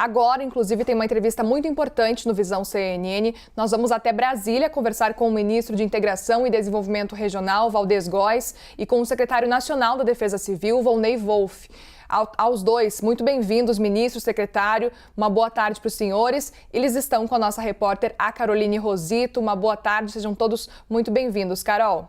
Agora, inclusive, tem uma entrevista muito importante no Visão CNN. Nós vamos até Brasília conversar com o ministro de Integração e Desenvolvimento Regional, Valdez Góes, e com o secretário nacional da Defesa Civil, Volney Wolff. Aos dois, muito bem-vindos, ministro, secretário. Uma boa tarde para os senhores. Eles estão com a nossa repórter, a Caroline Rosito. Uma boa tarde, sejam todos muito bem-vindos. Carol.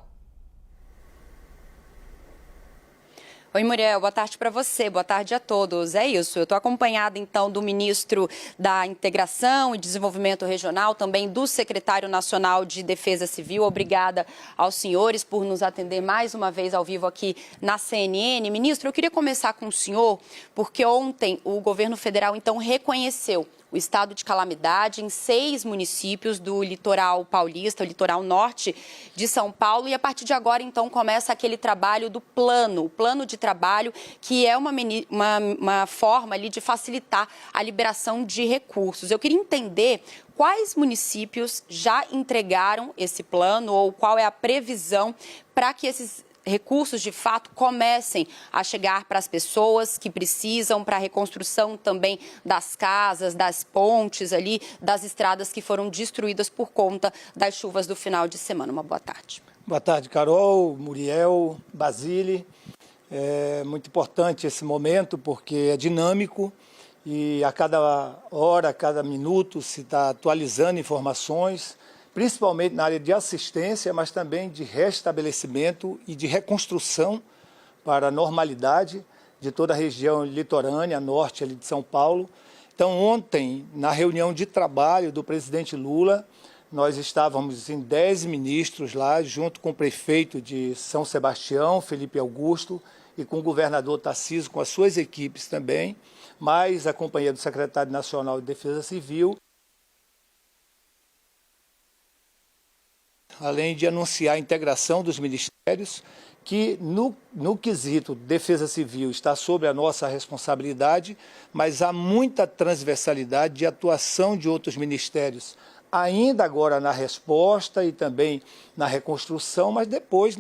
Oi, Muriel, boa tarde para você, boa tarde a todos. É isso, eu estou acompanhada então do ministro da Integração e Desenvolvimento Regional, também do secretário nacional de Defesa Civil. Obrigada aos senhores por nos atender mais uma vez ao vivo aqui na CNN. Ministro, eu queria começar com o senhor, porque ontem o governo federal então reconheceu o estado de calamidade em 6 municípios do litoral paulista, o litoral norte de São Paulo. E a partir de agora, então, começa aquele trabalho do plano, o plano de trabalho, que é uma forma ali de facilitar a liberação de recursos. Eu queria entender quais municípios já entregaram esse plano ou qual é a previsão para que esses recursos, de fato, comecem a chegar para as pessoas que precisam, para a reconstrução também das casas, das pontes ali, das estradas que foram destruídas por conta das chuvas do final de semana. Uma boa tarde. Boa tarde, Carol, Muriel, Basile. É muito importante esse momento porque é dinâmico e a cada hora, a cada minuto se está atualizando informações, principalmente na área de assistência, mas também de restabelecimento e de reconstrução para a normalidade de toda a região litorânea, norte ali de São Paulo. Então, ontem, na reunião de trabalho do presidente Lula, nós estávamos em 10 ministros lá, junto com o prefeito de São Sebastião, Felipe Augusto, e com o governador Tarcísio, com as suas equipes também, mais a companhia do secretário nacional de Defesa Civil, além de anunciar a integração dos ministérios, que no quesito Defesa Civil está sob a nossa responsabilidade, mas há muita transversalidade de atuação de outros ministérios, ainda agora na resposta e também na reconstrução, mas depois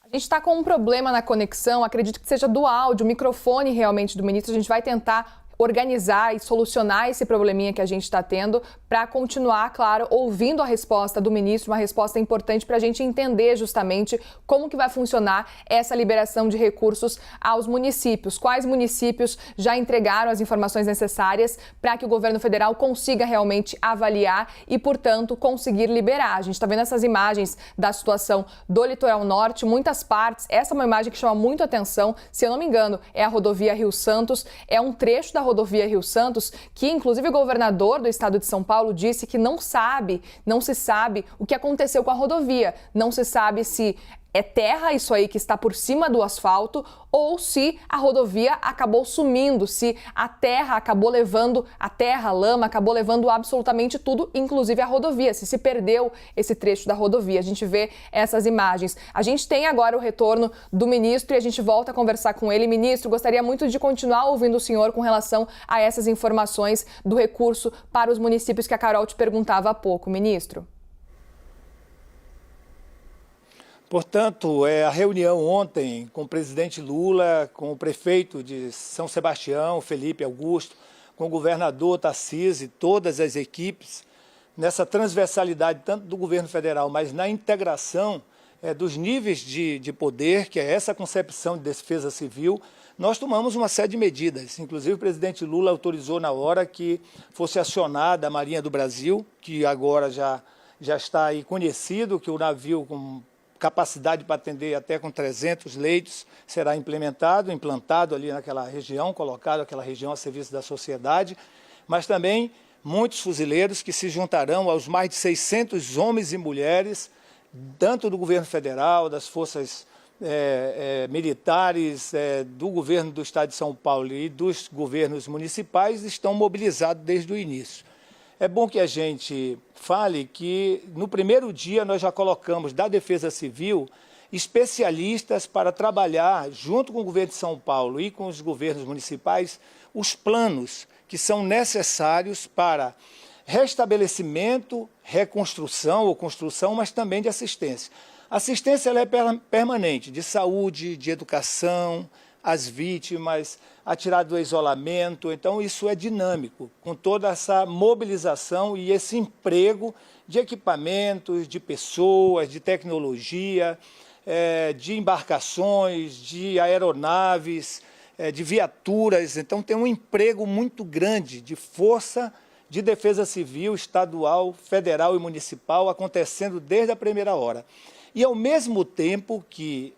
A gente está com um problema na conexão, acredito que seja do áudio, o microfone realmente do ministro. A gente vai tentar organizar e solucionar esse probleminha que a gente está tendo para continuar, claro, ouvindo a resposta do ministro, uma resposta importante para a gente entender justamente como que vai funcionar essa liberação de recursos aos municípios. Quais municípios já entregaram as informações necessárias para que o governo federal consiga realmente avaliar e, portanto, conseguir liberar. A gente está vendo essas imagens da situação do litoral norte, muitas partes. Essa é uma imagem que chama muito atenção, se eu não me engano, é a rodovia Rio Santos, é um trecho da rodovia Rio Santos, que inclusive o governador do estado de São Paulo disse que não se sabe o que aconteceu com a rodovia. Não se sabe se é terra isso aí que está por cima do asfalto ou se a rodovia acabou sumindo, se a terra acabou levando, a lama acabou levando absolutamente tudo, inclusive a rodovia, se perdeu esse trecho da rodovia. A gente vê essas imagens. A gente tem agora o retorno do ministro e a gente volta a conversar com ele. Ministro, gostaria muito de continuar ouvindo o senhor com relação a essas informações do recurso para os municípios que a Carol te perguntava há pouco, ministro. Portanto, a reunião ontem com o presidente Lula, com o prefeito de São Sebastião, Felipe Augusto, com o governador Tarcísio e todas as equipes, nessa transversalidade tanto do governo federal, mas na integração dos níveis de poder, que é essa concepção de defesa civil, nós tomamos uma série de medidas. Inclusive, o presidente Lula autorizou na hora que fosse acionada a Marinha do Brasil, que agora já está aí conhecido, que o navio com capacidade para atender até com 300 leitos, será implantado ali naquela região, colocado aquela região a serviço da sociedade, mas também muitos fuzileiros que se juntarão aos mais de 600 homens e mulheres, tanto do governo federal, das forças militares, do governo do estado de São Paulo e dos governos municipais, estão mobilizados desde o início. É bom que a gente fale que no primeiro dia nós já colocamos da Defesa Civil especialistas para trabalhar junto com o governo de São Paulo e com os governos municipais os planos que são necessários para restabelecimento, reconstrução ou construção, mas também de assistência. A assistência ela é permanente, de saúde, de educação, as vítimas, a tirada do isolamento. Então, isso é dinâmico, com toda essa mobilização e esse emprego de equipamentos, de pessoas, de tecnologia, de embarcações, de aeronaves, de viaturas. Então, tem um emprego muito grande de força de defesa civil, estadual, federal e municipal acontecendo desde a primeira hora. E, ao mesmo tempo que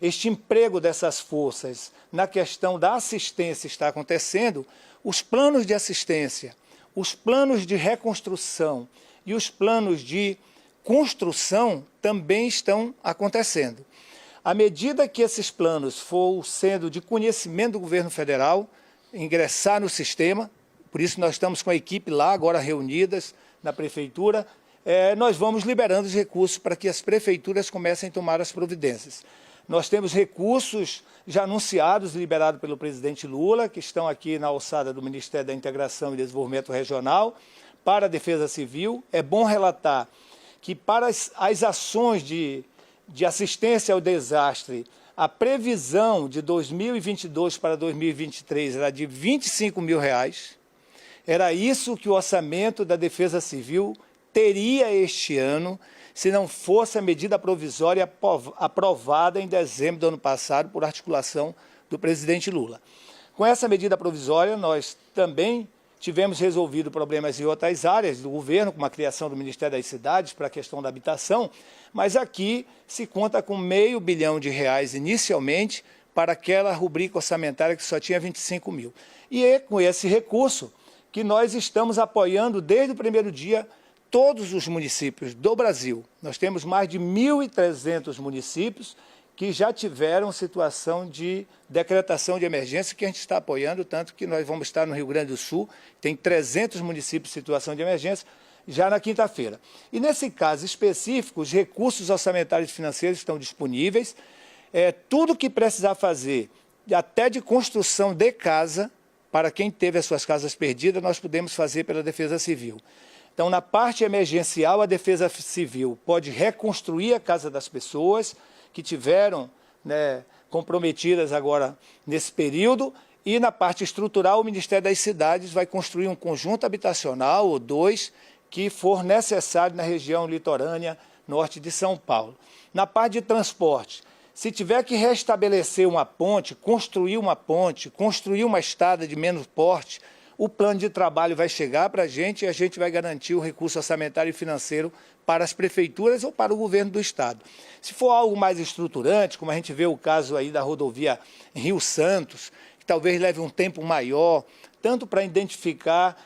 este emprego dessas forças na questão da assistência está acontecendo, os planos de assistência, os planos de reconstrução e os planos de construção também estão acontecendo. À medida que esses planos for sendo de conhecimento do governo federal, ingressar no sistema, por isso nós estamos com a equipe lá agora reunidas na prefeitura, nós vamos liberando os recursos para que as prefeituras comecem a tomar as providências. Nós temos recursos já anunciados, liberados pelo presidente Lula, que estão aqui na alçada do Ministério da Integração e Desenvolvimento Regional, para a Defesa Civil. É bom relatar que para as ações de assistência ao desastre, a previsão de 2022 para 2023 era de R$ 25 mil. Era isso que o orçamento da Defesa Civil teria este ano, se não fosse a medida provisória aprovada em dezembro do ano passado por articulação do presidente Lula. Com essa medida provisória, nós também tivemos resolvido problemas em outras áreas do governo, como a criação do Ministério das Cidades para a questão da habitação, mas aqui se conta com R$500 milhão inicialmente para aquela rubrica orçamentária que só tinha 25 mil. E é com esse recurso que nós estamos apoiando desde o primeiro dia todos os municípios do Brasil. Nós temos mais de 1.300 municípios que já tiveram situação de decretação de emergência, que a gente está apoiando, tanto que nós vamos estar no Rio Grande do Sul, tem 300 municípios em situação de emergência, já na quinta-feira. E nesse caso específico, os recursos orçamentários e financeiros estão disponíveis, tudo que precisar fazer, até de construção de casa, para quem teve as suas casas perdidas, nós podemos fazer pela Defesa Civil. Então, na parte emergencial, a Defesa Civil pode reconstruir a casa das pessoas que tiveram comprometidas agora nesse período, e na parte estrutural, o Ministério das Cidades vai construir um conjunto habitacional ou dois que for necessário na região litorânea norte de São Paulo. Na parte de transporte, se tiver que restabelecer uma ponte, construir uma estrada de menos porte, o plano de trabalho vai chegar para a gente e a gente vai garantir o recurso orçamentário e financeiro para as prefeituras ou para o governo do Estado. Se for algo mais estruturante, como a gente vê o caso aí da rodovia Rio Santos, que talvez leve um tempo maior, tanto para identificar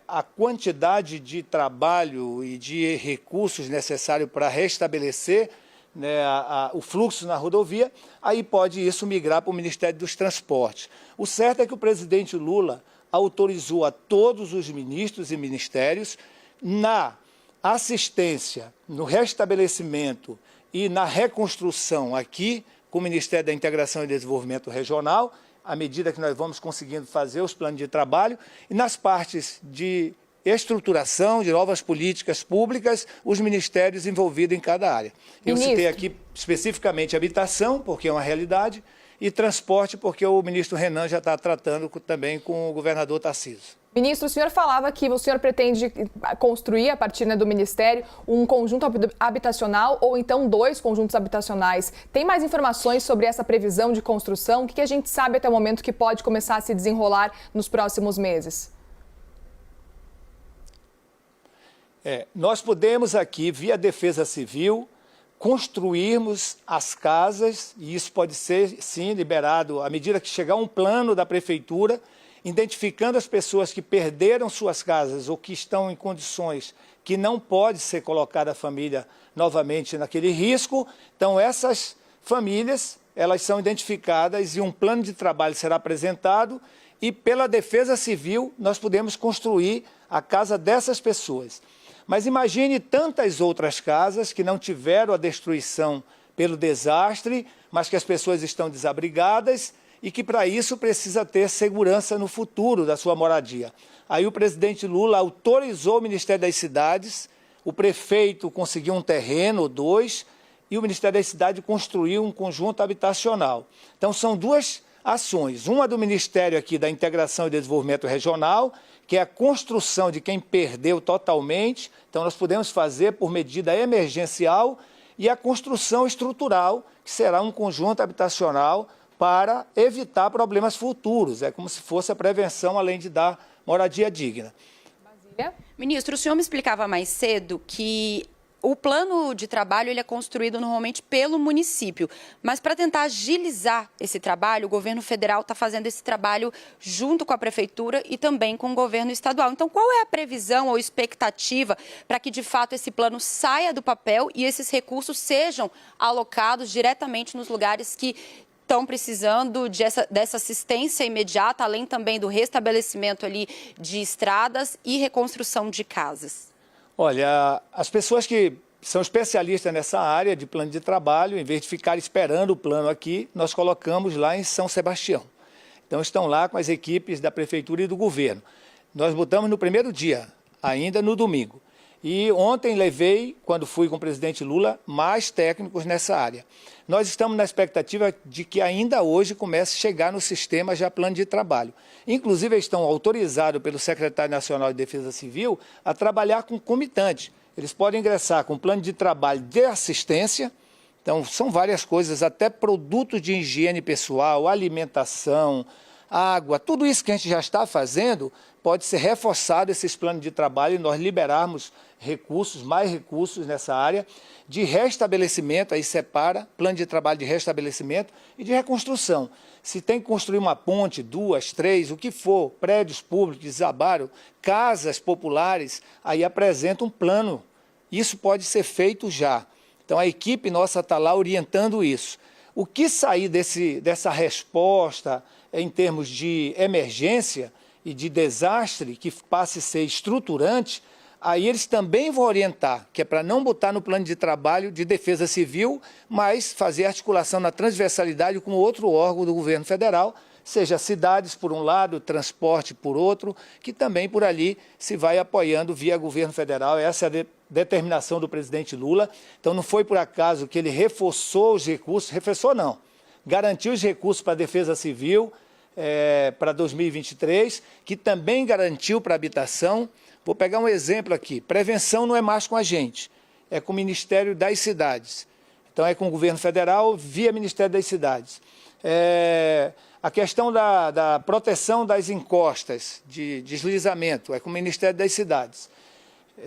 a quantidade de trabalho e de recursos necessários para restabelecer o fluxo na rodovia, aí pode isso migrar para o Ministério dos Transportes. O certo é que o presidente Lula autorizou a todos os ministros e ministérios na assistência, no restabelecimento e na reconstrução aqui com o Ministério da Integração e Desenvolvimento Regional, à medida que nós vamos conseguindo fazer os planos de trabalho, e nas partes de estruturação, de novas políticas públicas, os ministérios envolvidos em cada área. Eu citei aqui especificamente habitação, porque é uma realidade, e transporte, porque o ministro Renan já está tratando também com o governador Tarcísio. Ministro, o senhor falava que o senhor pretende construir, a partir do Ministério, um conjunto habitacional ou então 2 conjuntos habitacionais. Tem mais informações sobre essa previsão de construção? O que a gente sabe até o momento que pode começar a se desenrolar nos próximos meses? Nós podemos aqui, via Defesa Civil, construirmos as casas, e isso pode ser, sim, liberado à medida que chegar um plano da Prefeitura, identificando as pessoas que perderam suas casas ou que estão em condições que não pode ser colocada a família novamente naquele risco. Então, essas famílias, elas são identificadas e um plano de trabalho será apresentado e pela Defesa Civil nós podemos construir a casa dessas pessoas. Mas imagine tantas outras casas que não tiveram a destruição pelo desastre, mas que as pessoas estão desabrigadas e que para isso precisa ter segurança no futuro da sua moradia. Aí o presidente Lula autorizou o Ministério das Cidades, o prefeito conseguiu um terreno ou 2, e o Ministério da Cidade construiu um conjunto habitacional. Então, são duas ações. Uma do Ministério aqui da Integração e Desenvolvimento Regional, que é a construção de quem perdeu totalmente. Então, nós podemos fazer por medida emergencial, e a construção estrutural, que será um conjunto habitacional para evitar problemas futuros. É como se fosse a prevenção, além de dar moradia digna. Ministro, o senhor me explicava mais cedo que o plano de trabalho ele é construído normalmente pelo município, mas para tentar agilizar esse trabalho, o governo federal está fazendo esse trabalho junto com a prefeitura e também com o governo estadual. Então, qual é a previsão ou expectativa para que, de fato, esse plano saia do papel e esses recursos sejam alocados diretamente nos lugares que estão precisando dessa assistência imediata, além também do restabelecimento ali de estradas e reconstrução de casas? Olha, as pessoas que são especialistas nessa área de plano de trabalho, em vez de ficar esperando o plano aqui, nós colocamos lá em São Sebastião. Então, estão lá com as equipes da prefeitura e do governo. Nós botamos no primeiro dia, ainda no domingo. E ontem levei, quando fui com o presidente Lula, mais técnicos nessa área. Nós estamos na expectativa de que ainda hoje comece a chegar no sistema já plano de trabalho. Inclusive, eles estão autorizados pelo Secretário Nacional de Defesa Civil a trabalhar com comitante. Eles podem ingressar com plano de trabalho de assistência. Então, são várias coisas, até produtos de higiene pessoal, alimentação, água, tudo isso que a gente já está fazendo, pode ser reforçado esses planos de trabalho e nós liberarmos recursos, mais recursos nessa área de restabelecimento, aí separa plano de trabalho de restabelecimento e de reconstrução. Se tem que construir uma ponte, 2, 3, o que for, prédios públicos, desabaram, casas populares, aí apresenta um plano. Isso pode ser feito já. Então, a equipe nossa está lá orientando isso. O que sair dessa resposta em termos de emergência e de desastre, que passe a ser estruturante, aí eles também vão orientar, que é para não botar no plano de trabalho de defesa civil, mas fazer articulação na transversalidade com outro órgão do governo federal, seja cidades por um lado, transporte por outro, que também por ali se vai apoiando via governo federal. Essa é a determinação do presidente Lula. Então não foi por acaso que ele reforçou os recursos, reforçou não, garantiu os recursos para a defesa civil para 2023, que também garantiu para a habitação. Vou pegar um exemplo aqui, prevenção não é mais com a gente, é com o Ministério das Cidades. Então é com o governo federal via Ministério das Cidades. A questão da proteção das encostas, de deslizamento, é com o Ministério das Cidades.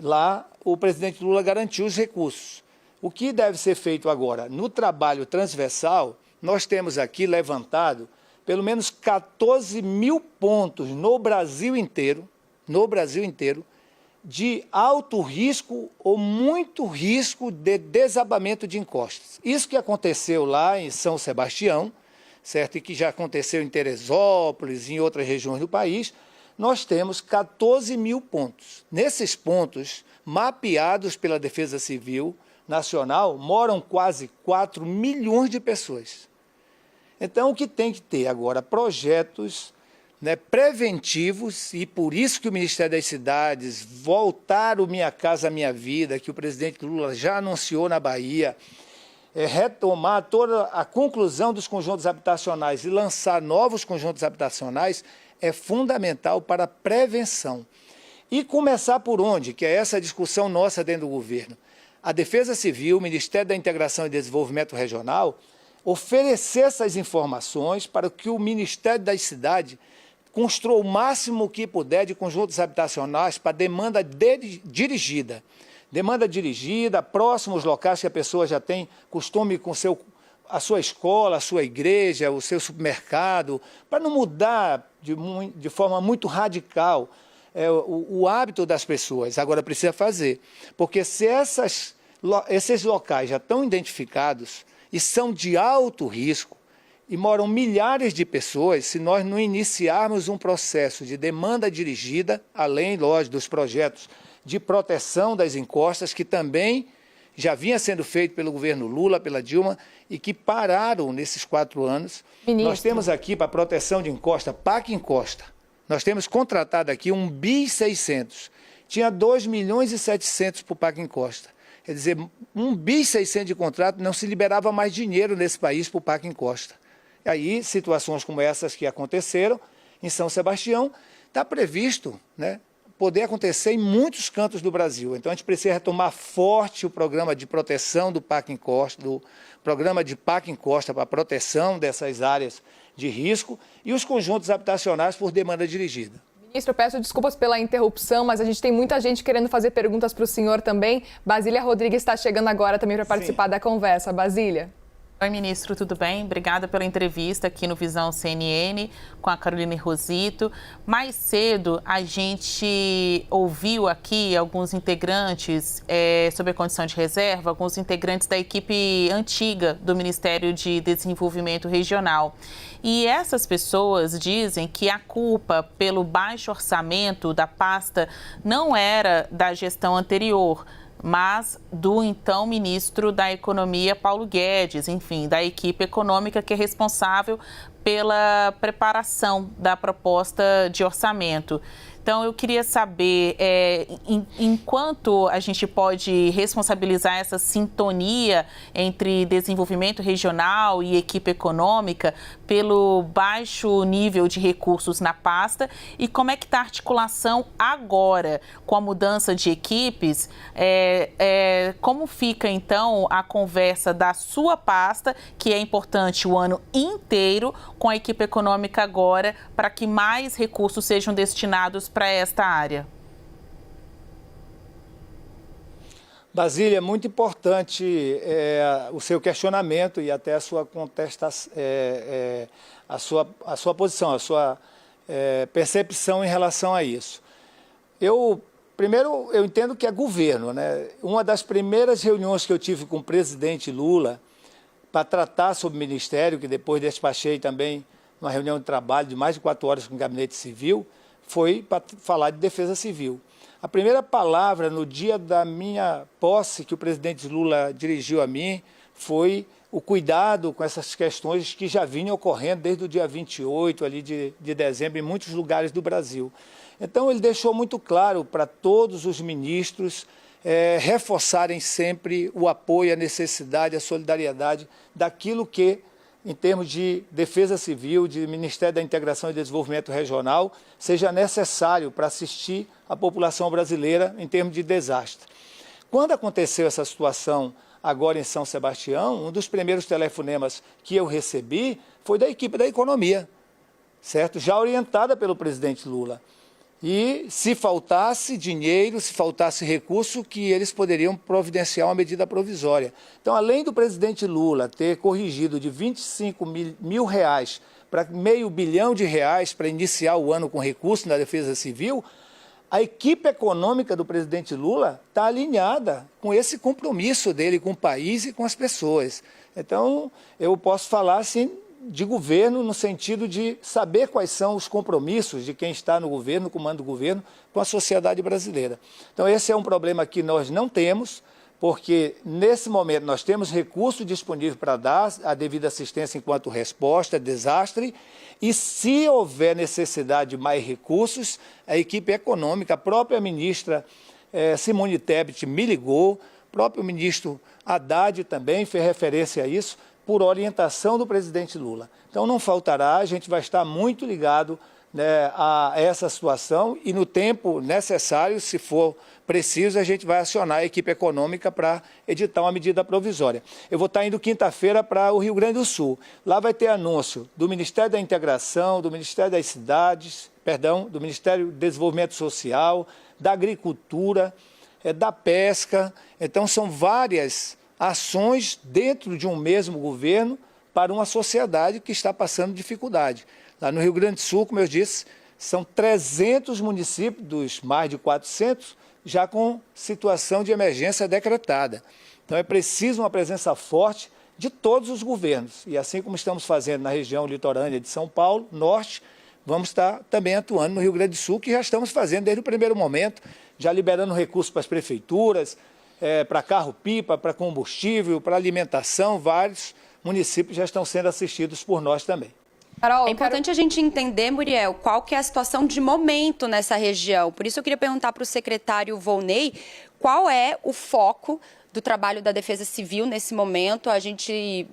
Lá o presidente Lula garantiu os recursos. O que deve ser feito agora? No trabalho transversal, nós temos aqui levantado pelo menos 14 mil pontos no Brasil inteiro, de alto risco ou muito risco de desabamento de encostas. Isso que aconteceu lá em São Sebastião, certo? E que já aconteceu em Teresópolis e em outras regiões do país, nós temos 14 mil pontos. Nesses pontos, mapeados pela Defesa Civil Nacional, moram quase 4 milhões de pessoas. Então, o que tem que ter agora? Projetos preventivos, e por isso que o Ministério das Cidades, voltar o Minha Casa Minha Vida, que o presidente Lula já anunciou na Bahia, retomar toda a conclusão dos conjuntos habitacionais e lançar novos conjuntos habitacionais, é fundamental para a prevenção. E começar por onde? Que é essa discussão nossa dentro do governo. A Defesa Civil, o Ministério da Integração e Desenvolvimento Regional, oferecer essas informações para que o Ministério das Cidades construa o máximo que puder de conjuntos habitacionais para demanda dirigida. Demanda dirigida, próximos locais que a pessoa já tem costume com a sua escola, a sua igreja, o seu supermercado, para não mudar de forma muito radical o hábito das pessoas. Agora precisa fazer, porque se esses locais já estão identificados e são de alto risco, e moram milhares de pessoas, se nós não iniciarmos um processo de demanda dirigida, além, lógico, dos projetos de proteção das encostas, que também já vinha sendo feito pelo governo Lula, pela Dilma, e que pararam nesses 4 anos. Ministro. Nós temos aqui, para proteção de encosta, PAC Encosta, nós temos contratado aqui 1,6 bi. Tinha 2,7 milhões para o PAC Encosta. Quer dizer, 1,6 bi de contrato, não se liberava mais dinheiro nesse país para o Parque Encosta. E aí, situações como essas que aconteceram em São Sebastião, está previsto, né, poder acontecer em muitos cantos do Brasil. Então, a gente precisa retomar forte o programa de proteção do Parque Encosta, do programa de Parque Encosta para a proteção dessas áreas de risco e os conjuntos habitacionais por demanda dirigida. Ministro, peço desculpas pela interrupção, mas a gente tem muita gente querendo fazer perguntas para o senhor também. Basília Rodrigues está chegando agora também para participar da conversa. Basília. Oi, ministro, tudo bem? Obrigada pela entrevista aqui no Visão CNN com a Caroline Rosito. Mais cedo, a gente ouviu aqui alguns integrantes sobre a condição de reserva, alguns integrantes da equipe antiga do Ministério de Desenvolvimento Regional. E essas pessoas dizem que a culpa pelo baixo orçamento da pasta não era da gestão anterior, mas do então ministro da Economia, Paulo Guedes, enfim, da equipe econômica que é responsável pela preparação da proposta de orçamento. Então, eu queria saber, enquanto a gente pode responsabilizar essa sintonia entre desenvolvimento regional e equipe econômica pelo baixo nível de recursos na pasta, e como é que está a articulação agora com a mudança de equipes, como fica, então, a conversa da sua pasta, que é importante o ano inteiro, com a equipe econômica agora, para que mais recursos sejam destinados para esta área? Basília, é muito importante o seu questionamento e até a sua contestação, a sua posição, a sua percepção em relação a isso. Primeiro, eu entendo que é governo, né? Uma das primeiras reuniões que eu tive com o presidente Lula para tratar sobre o Ministério, que depois despachei também uma reunião de trabalho de mais de 4 horas com o Gabinete Civil, foi para falar de defesa civil. A primeira palavra no dia da minha posse que o presidente Lula dirigiu a mim foi o cuidado com essas questões que já vinham ocorrendo desde o dia 28 ali de dezembro em muitos lugares do Brasil. Então ele deixou muito claro para todos os ministros reforçarem sempre o apoio, a necessidade, a solidariedade daquilo que, em termos de defesa civil, de Ministério da Integração e Desenvolvimento Regional, seja necessário para assistir a população brasileira em termos de desastre. Quando aconteceu essa situação agora em São Sebastião, um dos primeiros telefonemas que eu recebi foi da equipe da economia, certo? Já orientada pelo presidente Lula. E se faltasse dinheiro, se faltasse recurso, que eles poderiam providenciar uma medida provisória. Então, além do presidente Lula ter corrigido de 25 mil reais para R$500 bilhão para iniciar o ano com recurso na Defesa Civil, a equipe econômica do presidente Lula está alinhada com esse compromisso dele com o país e com as pessoas. Então, eu posso falar assim, de governo, no sentido de saber quais são os compromissos de quem está no governo, no comando do governo, com a sociedade brasileira. Então, esse é um problema que nós não temos, porque nesse momento nós temos recurso disponível para dar a devida assistência enquanto resposta a desastre, e se houver necessidade de mais recursos, a equipe econômica, a própria ministra Simone Tebet me ligou, o próprio ministro Haddad também fez referência a isso, por orientação do presidente Lula. Então não faltará, a gente vai estar muito ligado, né, a essa situação e no tempo necessário, se for preciso, a gente vai acionar a equipe econômica para editar uma medida provisória. Eu vou estar indo quinta-feira para o Rio Grande do Sul. Lá vai ter anúncio do Ministério da Integração, do Ministério das Cidades, do Ministério do Desenvolvimento Social, da Agricultura, da Pesca. Então são várias ações dentro de um mesmo governo para uma sociedade que está passando dificuldade. Lá no Rio Grande do Sul, como eu disse, são 300 municípios, dos mais de 400, já com situação de emergência decretada. Então é preciso uma presença forte de todos os governos. E assim como estamos fazendo na região litorânea de São Paulo, norte, vamos estar também atuando no Rio Grande do Sul, que já estamos fazendo desde o primeiro momento, já liberando recursos para as prefeituras, para carro-pipa, para combustível, para alimentação, vários municípios já estão sendo assistidos por nós também. Carol, é importante a gente entender, Muriel, qual que é a situação de momento nessa região. Por isso eu queria perguntar para o secretário Volney qual é o foco do trabalho da Defesa Civil nesse momento. A gente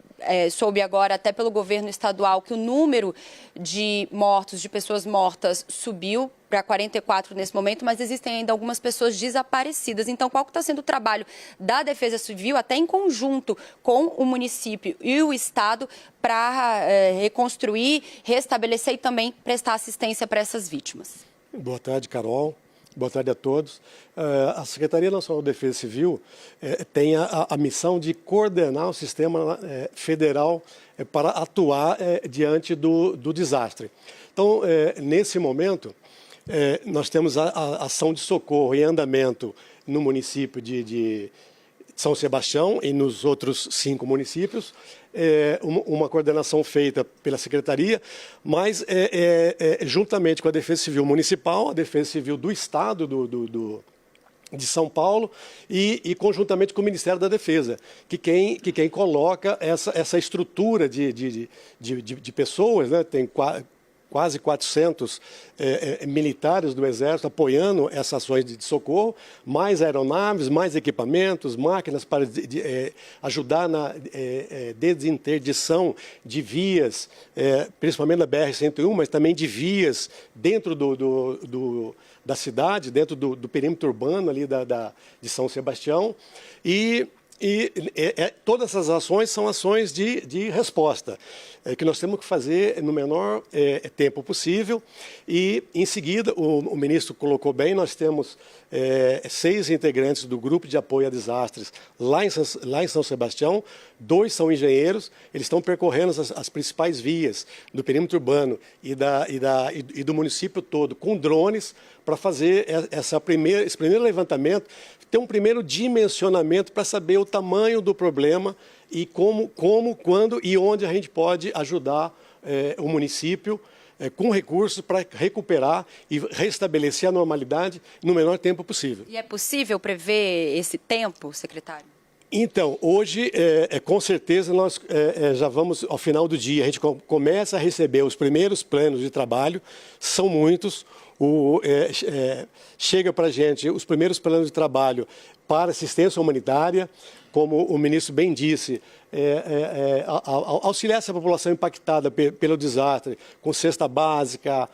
soube agora, até pelo governo estadual, que o número de mortos, de pessoas mortas, subiu para 44 nesse momento, mas existem ainda algumas pessoas desaparecidas. Então, qual que está sendo o trabalho da Defesa Civil, até em conjunto com o município e o Estado, para reconstruir, restabelecer e também prestar assistência para essas vítimas? Boa tarde, Carol. Boa tarde a todos. A Secretaria Nacional de Defesa Civil tem a missão de coordenar o sistema federal para atuar diante do desastre. Então, nesse momento, nós temos a ação de socorro em andamento no município de São Sebastião e nos outros 5 municípios, uma coordenação feita pela Secretaria, mas juntamente com a Defesa Civil Municipal, a Defesa Civil do Estado de São Paulo e conjuntamente com o Ministério da Defesa, que quem coloca essa estrutura de pessoas, né? Tem quase 400 militares do Exército apoiando essas ações de socorro, mais aeronaves, mais equipamentos, máquinas para ajudar na desinterdição de vias, principalmente na BR-101, mas também de vias dentro da cidade, dentro do perímetro urbano ali de São Sebastião. E todas essas ações são ações de resposta, que nós temos que fazer no menor tempo possível. E, em seguida, o ministro colocou bem, nós temos 6 integrantes do Grupo de Apoio a Desastres lá em São Sebastião, 2 são engenheiros, eles estão percorrendo as principais vias do perímetro urbano e do município todo, com drones, para fazer esse primeiro levantamento, ter um primeiro dimensionamento para saber o tamanho do problema e como, quando e onde a gente pode ajudar o município com recursos para recuperar e restabelecer a normalidade no menor tempo possível. E é possível prever esse tempo, secretário? Então, hoje, com certeza, nós já vamos ao final do dia, a gente começa a receber os primeiros planos de trabalho, são muitos. Chega para a gente os primeiros planos de trabalho para assistência humanitária, como o ministro bem disse, auxiliar essa população impactada pelo desastre, com cesta básica,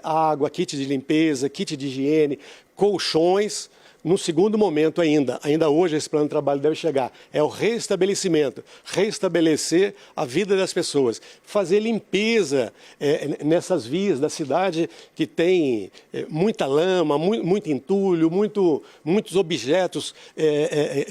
água, kit de limpeza, kit de higiene, colchões. No segundo momento ainda hoje esse plano de trabalho deve chegar, é o restabelecimento, restabelecer a vida das pessoas, fazer limpeza nessas vias da cidade que tem muita lama, muito entulho, muitos objetos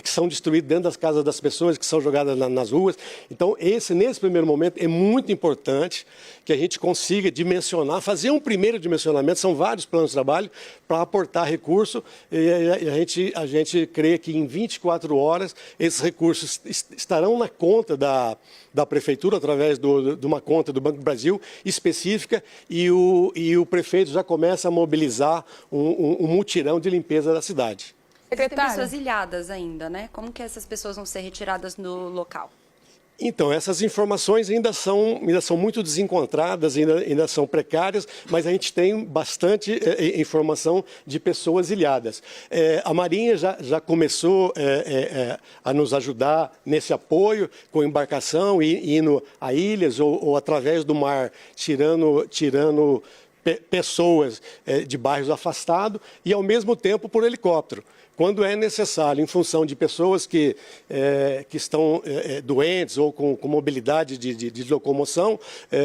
que são destruídos dentro das casas das pessoas, que são jogadas nas ruas. Então, nesse primeiro momento, é muito importante que a gente consiga dimensionar, fazer um primeiro dimensionamento, são vários planos de trabalho, para aportar recurso, e a gente crê que em 24 horas esses recursos estarão na conta da Prefeitura, através de uma conta do Banco do Brasil específica, e o prefeito já começa a mobilizar um mutirão de limpeza da cidade. Tem pessoas ilhadas ainda, né? Como que essas pessoas vão ser retiradas no local? Então, essas informações ainda são muito desencontradas, ainda são precárias, mas a gente tem bastante informação de pessoas ilhadas. A Marinha já começou a nos ajudar nesse apoio, com embarcação, indo a ilhas ou através do mar, tirando pessoas de bairros afastados e, ao mesmo tempo, por helicóptero. Quando é necessário, em função de pessoas que estão doentes ou com mobilidade de locomoção,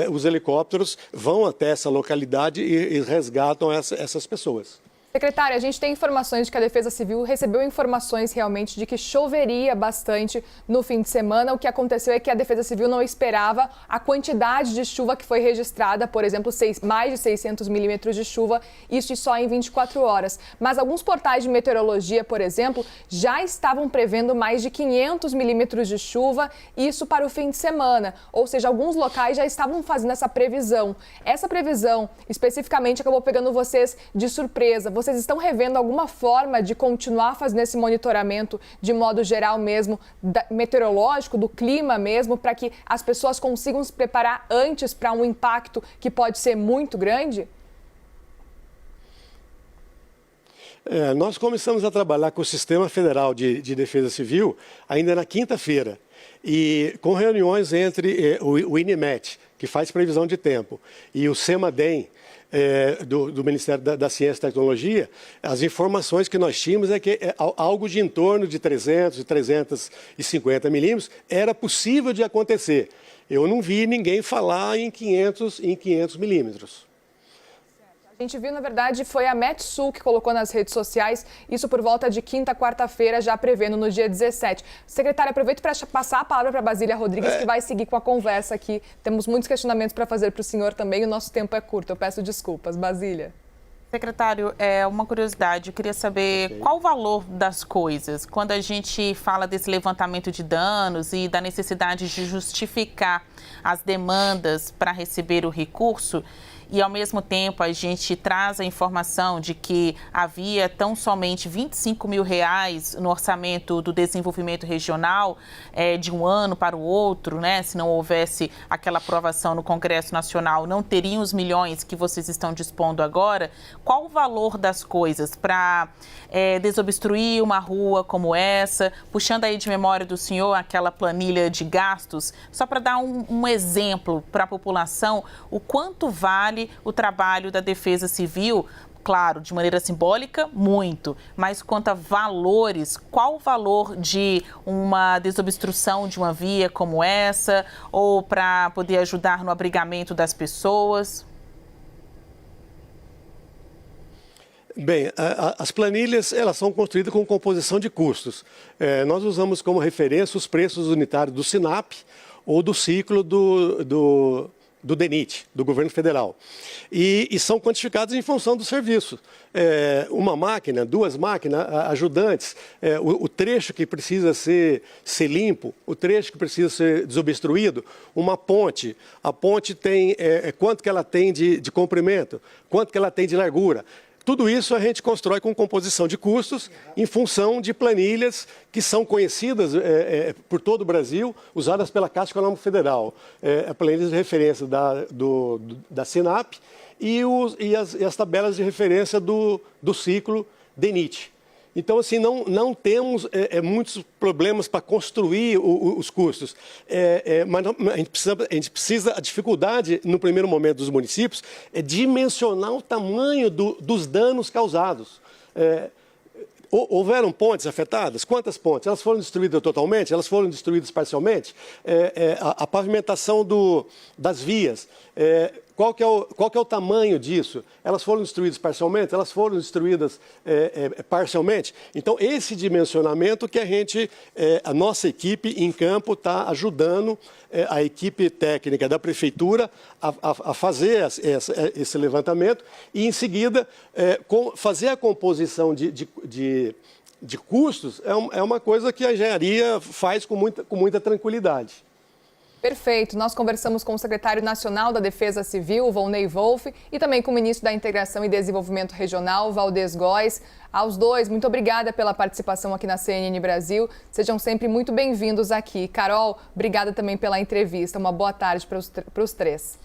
os helicópteros vão até essa localidade e resgatam essas pessoas. Secretária, a gente tem informações de que a Defesa Civil recebeu informações realmente de que choveria bastante no fim de semana. O que aconteceu é que a Defesa Civil não esperava a quantidade de chuva que foi registrada, por exemplo, mais de 600 milímetros de chuva, isso só em 24 horas. Mas alguns portais de meteorologia, por exemplo, já estavam prevendo mais de 500 milímetros de chuva, isso para o fim de semana. Ou seja, alguns locais já estavam fazendo essa previsão. Essa previsão, especificamente, acabou pegando vocês de surpresa. Vocês estão revendo alguma forma de continuar fazendo esse monitoramento de modo geral mesmo, meteorológico, do clima mesmo, para que as pessoas consigam se preparar antes para um impacto que pode ser muito grande? Nós começamos a trabalhar com o Sistema Federal de Defesa Civil ainda na quinta-feira, e com reuniões entre o INEMET, que faz previsão de tempo, e o CEMADEM, do Ministério da Ciência e Tecnologia. As informações que nós tínhamos é que algo de em torno de 300 e 350 milímetros era possível de acontecer. Eu não vi ninguém falar em 500 milímetros. A gente viu, na verdade, foi a Metsul que colocou nas redes sociais, isso por volta de quinta, quarta-feira, já prevendo no dia 17. Secretário, aproveito para passar a palavra para a Basília Rodrigues, que vai seguir com a conversa aqui. Temos muitos questionamentos para fazer para o senhor também, e o nosso tempo é curto. Eu peço desculpas. Basília. Secretário, uma curiosidade, eu queria saber qual o valor das coisas quando a gente fala desse levantamento de danos e da necessidade de justificar as demandas para receber o recurso. E, ao mesmo tempo, a gente traz a informação de que havia tão somente R$25 mil no orçamento do desenvolvimento regional de um ano para o outro, né? Se não houvesse aquela aprovação no Congresso Nacional, não teriam os milhões que vocês estão dispondo agora. Qual o valor das coisas para desobstruir uma rua como essa? Puxando aí de memória do senhor aquela planilha de gastos, só para dar um exemplo para a população, o quanto vale o trabalho da Defesa Civil, claro, de maneira simbólica, muito, mas quanto a valores, qual o valor de uma desobstrução de uma via como essa, ou para poder ajudar no abrigamento das pessoas? Bem, as planilhas elas são construídas com composição de custos. Nós usamos como referência os preços unitários do SINAP ou do ciclo do DENIT, do governo federal. E são quantificados em função do serviço. Uma máquina, duas máquinas, ajudantes, o trecho que precisa ser limpo, o trecho que precisa ser desobstruído, uma ponte. A ponte tem quanto que ela tem de comprimento, quanto que ela tem de largura. Tudo isso a gente constrói com composição de custos em função de planilhas que são conhecidas por todo o Brasil, usadas pela Caixa Econômica Federal. A planilha de referência da SINAP e as tabelas de referência do ciclo DENIT. Então, assim, não temos muitos problemas para construir os custos, mas a gente precisa, a dificuldade, no primeiro momento dos municípios, é dimensionar o tamanho dos danos causados. Houveram pontes afetadas? Quantas pontes? Elas foram destruídas totalmente? Elas foram destruídas parcialmente? A pavimentação das vias, qual que é o tamanho disso? Elas foram destruídas parcialmente? Elas foram destruídas parcialmente? Então, esse dimensionamento que a nossa equipe em campo está ajudando a equipe técnica da Prefeitura a fazer esse levantamento e, em seguida, fazer a composição de custos é uma coisa que a engenharia faz com muita tranquilidade. Perfeito. Nós conversamos com o secretário nacional da Defesa Civil, Volney Wolff, e também com o ministro da Integração e Desenvolvimento Regional, Valdez Góes. Aos dois, muito obrigada pela participação aqui na CNN Brasil. Sejam sempre muito bem-vindos aqui. Carol, obrigada também pela entrevista. Uma boa tarde para os três.